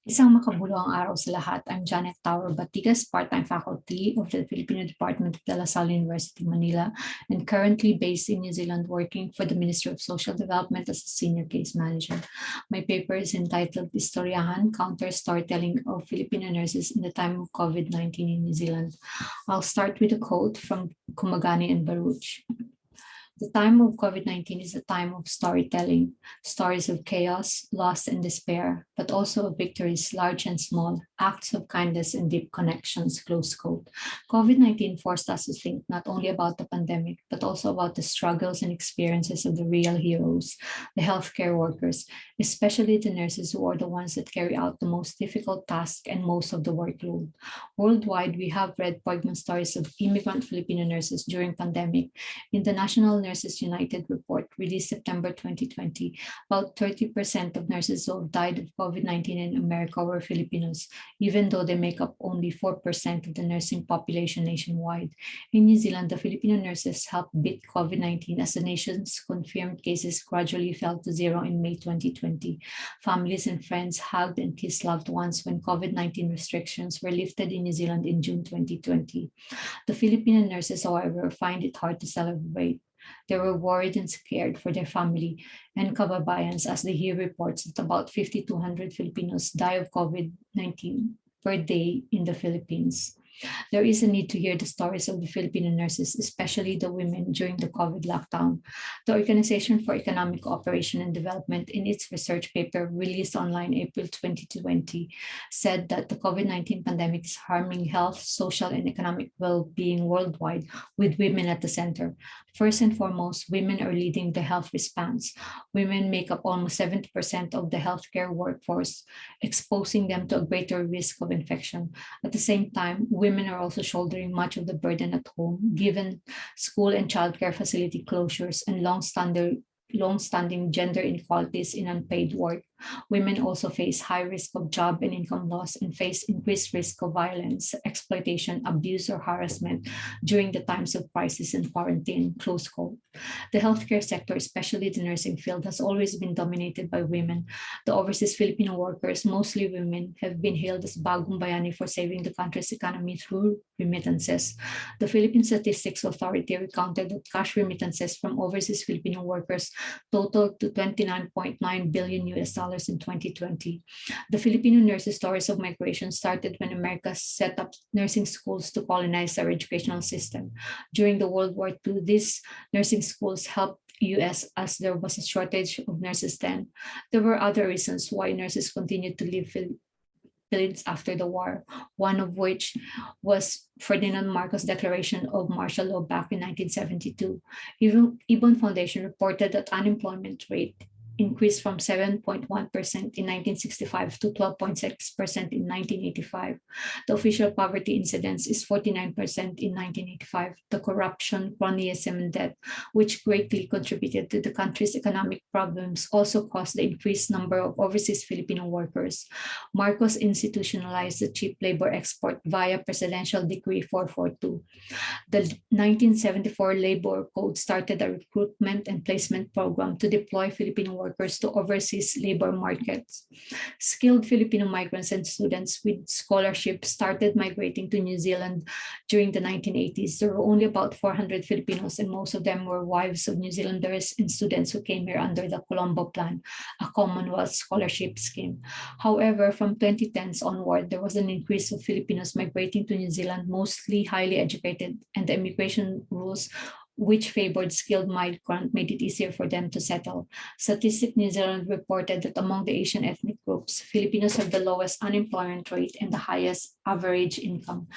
Isang makabuluhang araw sa lahat. I'm Janet Tauro-Batuigas, part-time faculty of the Filipino Department of De La Salle University, Manila, and currently based in New Zealand working for the Ministry of Social Development as a senior case manager. My paper is entitled Istoryahan Storytelling of Filipino Nurses in the Time of COVID-19 in New Zealand. I'll start with a quote from Kumagani and Baruch. The time of COVID-19 is a time of storytelling, stories of chaos, loss, and despair, but also of victories, large and small, acts of kindness and deep connections, close quote. COVID-19 forced us to think not only about the pandemic, but also about the struggles and experiences of the real heroes, the healthcare workers, especially the nurses who are the ones that carry out the most difficult task and most of the workload. Worldwide, we have read poignant stories of immigrant Filipino nurses during pandemic. In the National Nurses United report released September 2020, about 30% of nurses who have died of COVID-19 in America were Filipinos, even though they make up only 4% of the nursing population nationwide. In New Zealand, the Filipino nurses helped beat COVID-19 as the nation's confirmed cases gradually fell to zero in May 2020. Families and friends hugged and kissed loved ones when COVID-19 restrictions were lifted in New Zealand in June 2020. The Filipino nurses, however, find it hard to celebrate. They were worried and scared for their family and kababayans as they hear reports that about 5,200 Filipinos die of COVID-19 per day in the Philippines. There is a need to hear the stories of the Filipino nurses, especially the women during the COVID lockdown. The Organization for Economic Cooperation and Development, in its research paper released online April 2020, said that the COVID-19 pandemic is harming health, social, and economic well-being worldwide, with women at the center. First and foremost, women are leading the health response. Women make up almost 70% of the healthcare workforce, exposing them to a greater risk of infection. At the same time, women are also shouldering much of the burden at home, given school and childcare facility closures and long-standing gender inequalities in unpaid work. Women also face high risk of job and income loss and face increased risk of violence, exploitation, abuse, or harassment during the times of crisis and quarantine, close quote. The healthcare sector, especially the nursing field, has always been dominated by women. The overseas Filipino workers, mostly women, have been hailed as bagong bayani for saving the country's economy through remittances. The Philippine Statistics Authority recounted that cash remittances from overseas Filipino workers totaled to 29.9 billion US dollars in 2020. The Filipino nurses' stories of migration started when America set up nursing schools to colonize our educational system. During the World War II, these nursing schools helped US as there was a shortage of nurses then. There were other reasons why nurses continued to leave Philippines after the war, one of which was Ferdinand Marcos' declaration of martial law back in 1972. Ibon Foundation reported that unemployment rate increased from 7.1% in 1965 to 12.6% in 1985. The official poverty incidence is 49% in 1985. The corruption, cronyism, and debt, which greatly contributed to the country's economic problems, also caused the increased number of overseas Filipino workers. Marcos institutionalized the cheap labor export via Presidential Decree 442. The 1974 Labor Code started a recruitment and placement program to deploy Filipino workers to overseas labor markets. Skilled Filipino migrants and students with scholarships started migrating to New Zealand during the 1980s. There were only about 400 Filipinos, and most of them were wives of New Zealanders and students who came here under the Colombo Plan, a Commonwealth scholarship scheme. However, from 2010s onward, there was an increase of Filipinos migrating to New Zealand, mostly highly educated, and the immigration rules which favored skilled migrants made it easier for them to settle. Statistics New Zealand reported that among the Asian ethnic groups, Filipinos have the lowest unemployment rate and the highest average income.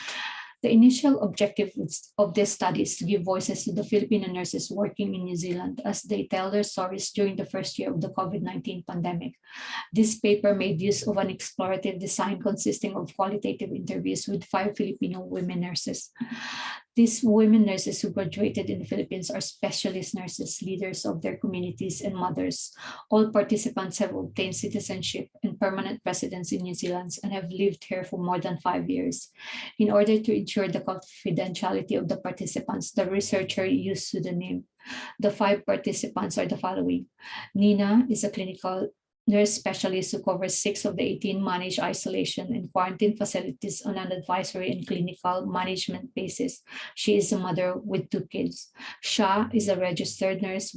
The initial objective of this study is to give voices to the Filipino nurses working in New Zealand as they tell their stories during the first year of the COVID-19 pandemic. This paper made use of an explorative design consisting of qualitative interviews with 5 Filipino women nurses. These women nurses who graduated in the Philippines are specialist nurses, leaders of their communities, and mothers. All participants have obtained citizenship and permanent residence in New Zealand and have lived here for more than 5 years. In order to ensure the confidentiality of the participants, the researcher used pseudonym. The 5 participants are the following. Nina is a clinical nurse specialist who covers 6 of the 18 managed isolation and quarantine facilities on an advisory and clinical management basis. She is a mother with 2 kids. Shah is a registered nurse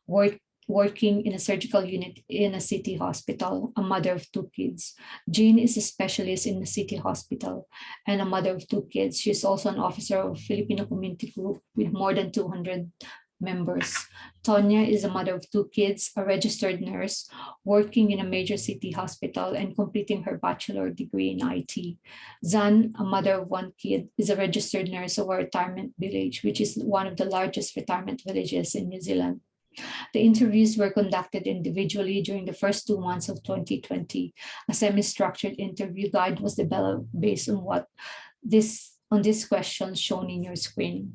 with working in a surgical unit in a city hospital, a mother of 2 kids. Jean is a specialist in a city hospital and a mother of 2 kids. She is also an officer of Filipino community group with more than 200 members. Tonya is a mother of 2 kids, a registered nurse, working in a major city hospital and completing her bachelor degree in IT. Zan, a mother of 1 kid, is a registered nurse of a retirement village, which is one of the largest retirement villages in New Zealand. The interviews were conducted individually during the first 2 months of 2020. A semi-structured interview guide was developed based on these questions shown in your screen.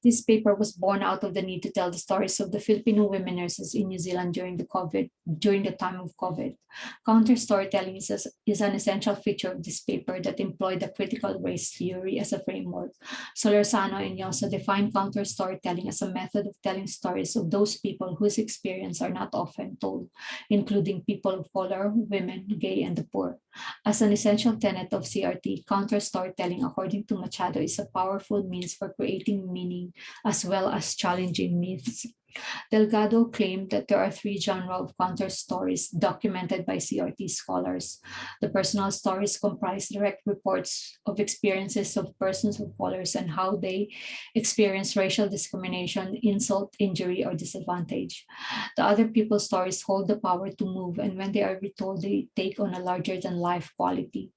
This paper was born out of the need to tell the stories of the Filipino women nurses in New Zealand during the time of COVID. Counter storytelling is an essential feature of this paper that employed the critical race theory as a framework. Solorzano and Yosa define counter storytelling as a method of telling stories of those people whose experience are not often told, including people of color, women, gay, and the poor. As an essential tenet of CRT, counter storytelling, according to Machado, is a powerful means for creating meaning as well as challenging myths. Delgado claimed that there are 3 genres of counter stories documented by CRT scholars. The personal stories comprise direct reports of experiences of persons of colors and how they experience racial discrimination, insult, injury, or disadvantage. The other people's stories hold the power to move, and when they are retold, they take on a larger-than-life quality.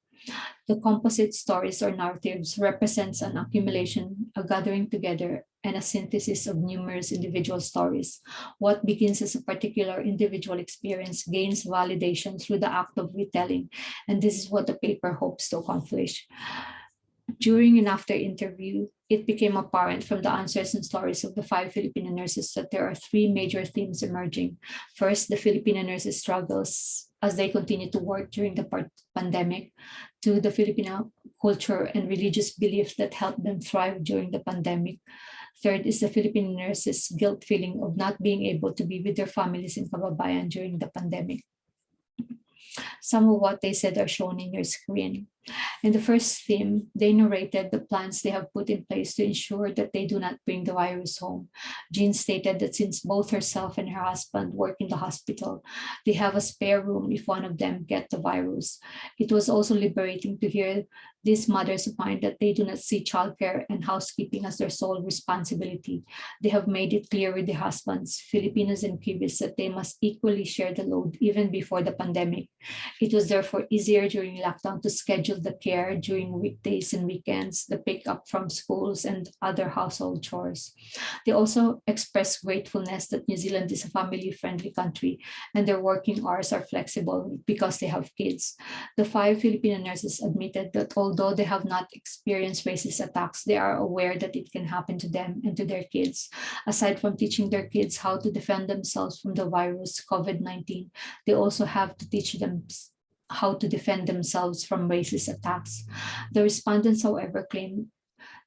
The composite stories or narratives represents an accumulation, a gathering together, and a synthesis of numerous individual stories. What begins as a particular individual experience gains validation through the act of retelling, and this is what the paper hopes to accomplish. During and after interview, it became apparent from the answers and stories of the 5 Filipino nurses that there are 3 major themes emerging. First, the Filipino nurses' struggles as they continue to work during the pandemic. 2, the Filipino culture and religious beliefs that helped them thrive during the pandemic. 3rd is the Filipino nurses' guilt feeling of not being able to be with their families in Kababayan during the pandemic. Some of what they said are shown in your screen. In the first theme, they narrated the plans they have put in place to ensure that they do not bring the virus home. Jean stated that since both herself and her husband work in the hospital, they have a spare room if one of them get the virus. It was also liberating to hear these mothers opine that they do not see childcare and housekeeping as their sole responsibility. They have made it clear with their husbands, Filipinos and Cubans, that they must equally share the load even before the pandemic. It was therefore easier during lockdown to schedule the care during weekdays and weekends, the pickup from schools and other household chores. They also expressed gratefulness that New Zealand is a family-friendly country and their working hours are flexible because they have kids. The 5 Filipino nurses admitted that although they have not experienced racist attacks, they are aware that it can happen to them and to their kids. Aside from teaching their kids how to defend themselves from the virus COVID-19, they also have to teach them how to defend themselves from racist attacks. The respondents, however, claim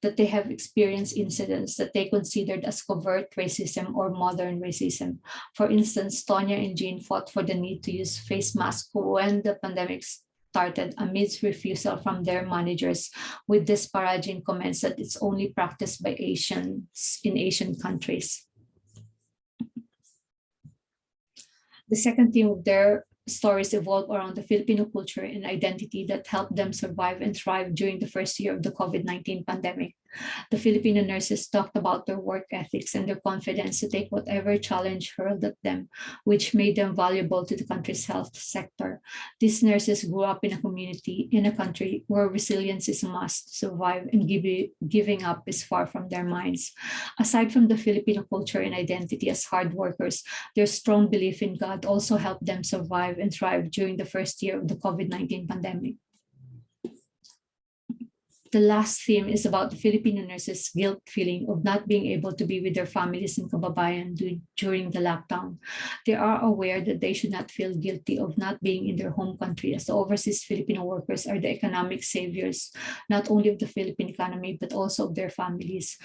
that they have experienced incidents that they considered as covert racism or modern racism. For instance, Tonya and Jean fought for the need to use face masks when the pandemic started amidst refusal from their managers with disparaging comments that it's only practiced by Asians in Asian countries. The second theme of their stories evolve around the Filipino culture and identity that helped them survive and thrive during the first year of the COVID-19 pandemic. The Filipino nurses talked about their work ethics and their confidence to take whatever challenge hurled at them, which made them valuable to the country's health sector. These nurses grew up in a country where resilience is a must to survive and giving up is far from their minds. Aside from the Filipino culture and identity as hard workers, their strong belief in God also helped them survive and thrive during the first year of the COVID-19 pandemic. The last theme is about the Filipino nurses' guilt feeling of not being able to be with their families in Kababayan during the lockdown. They are aware that they should not feel guilty of not being in their home country, as the overseas Filipino workers are the economic saviors, not only of the Philippine economy, but also of their families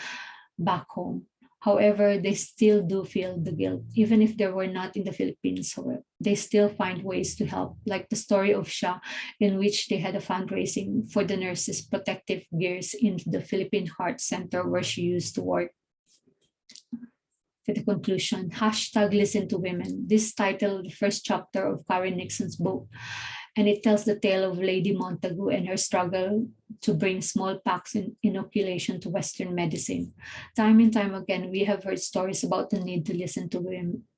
back home. However, they still do feel the guilt, even if they were not in the Philippines. However, they still find ways to help, like the story of Sha, in which they had a fundraising for the nurses' protective gears in the Philippine Heart Center where she used to work. For the conclusion, hashtag listen to women. This title, the first chapter of Karen Nixon's book, and it tells the tale of Lady Montagu and her struggle to bring smallpox inoculation to Western medicine. Time and time again, we have heard stories about the need to listen to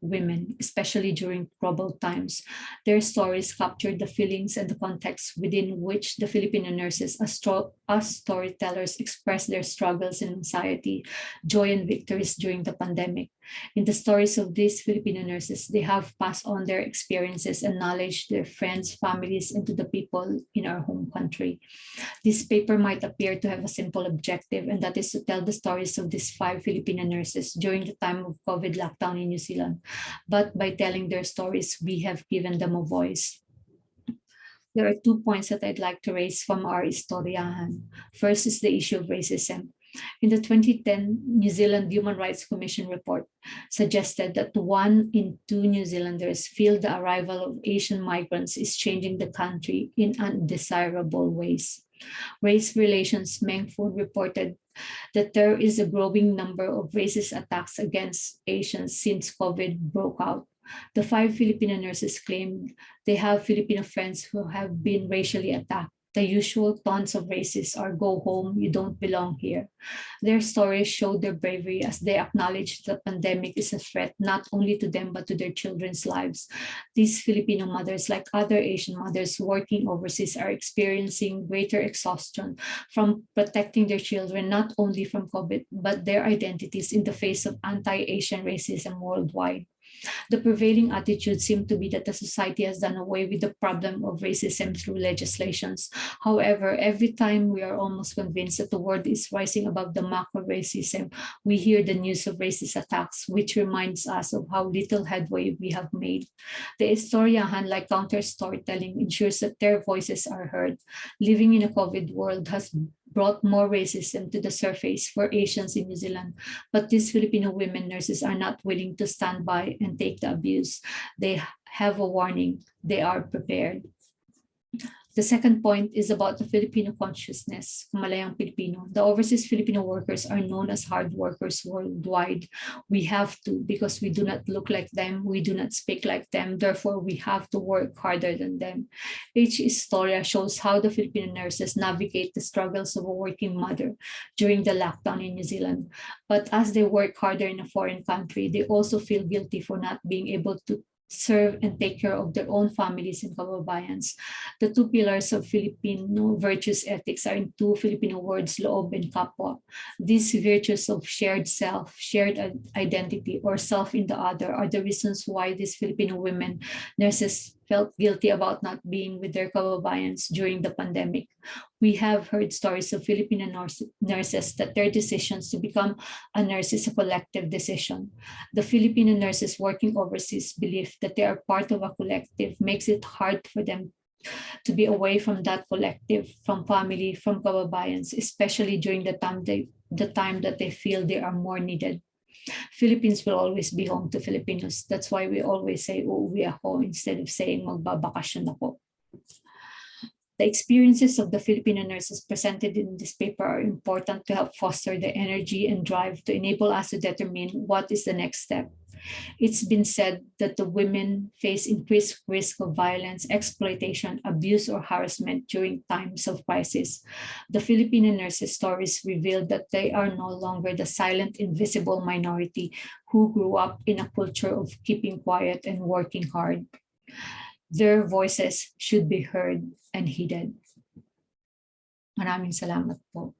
women, especially during troubled times. Their stories captured the feelings and the context within which the Filipino nurses, as storytellers, express their struggles and anxiety, joy and victories during the pandemic. In the stories of these Filipino nurses, they have passed on their experiences and knowledge to their friends, families, and to the people in our home country. This paper might appear to have a simple objective, and that is to tell the stories of these 5 Filipino nurses during the time of COVID lockdown in New Zealand. But by telling their stories, we have given them a voice. There are 2 points that I'd like to raise from our Istoryahan. First is the issue of racism. In the 2010 New Zealand Human Rights Commission report suggested that 1 in 2 New Zealanders feel the arrival of Asian migrants is changing the country in undesirable ways. Race Relations Mengfood reported that there is a growing number of racist attacks against Asians since COVID broke out. The 5 Filipino nurses claimed they have Filipino friends who have been racially attacked. The usual taunts of racists are "go home, you don't belong here." Their stories showed their bravery as they acknowledged the pandemic is a threat not only to them but to their children's lives. These Filipino mothers, like other Asian mothers working overseas, are experiencing greater exhaustion from protecting their children not only from COVID but their identities in the face of anti-Asian racism worldwide. The prevailing attitude seemed to be that the society has done away with the problem of racism through legislations. However, every time we are almost convinced that the world is rising above the macro racism, we hear the news of racist attacks, which reminds us of how little headway we have made. The Istoryahan, like counter storytelling, ensures that their voices are heard. Living in a COVID world has brought more racism to the surface for Asians in New Zealand, but these Filipino women nurses are not willing to stand by and take the abuse. They have a warning. They are prepared. The second point is about the Filipino consciousness, Malayang Filipino. The overseas Filipino workers are known as hard workers worldwide. We have to, because we do not look like them, we do not speak like them, therefore we have to work harder than them. Each Istorya shows how the Filipino nurses navigate the struggles of a working mother during the lockdown in New Zealand. But as they work harder in a foreign country, they also feel guilty for not being able to serve and take care of their own families and kababayans. The 2 pillars of Filipino virtues ethics are in 2 Filipino words, loob and kapwa. These virtues of shared self, shared identity, or self in the other are the reasons why these Filipino women nurses felt guilty about not being with their kababayans during the pandemic. We have heard stories of Filipino nurses that their decisions to become a nurse is a collective decision. The Filipino nurses working overseas believe that they are part of a collective makes it hard for them to be away from that collective, from family, from kababayans, especially during the time that they feel they are more needed. Philippines will always be home to Filipinos. That's why we always say, uuwi ako, instead of saying magbabakasyon ako. The experiences of the Filipino nurses presented in this paper are important to help foster the energy and drive to enable us to determine what is the next step. It's been said that the women face increased risk of violence, exploitation, abuse, or harassment during times of crisis. The Filipino nurses' stories reveal that they are no longer the silent, invisible minority who grew up in a culture of keeping quiet and working hard. Their voices should be heard and heeded. Maraming salamat po.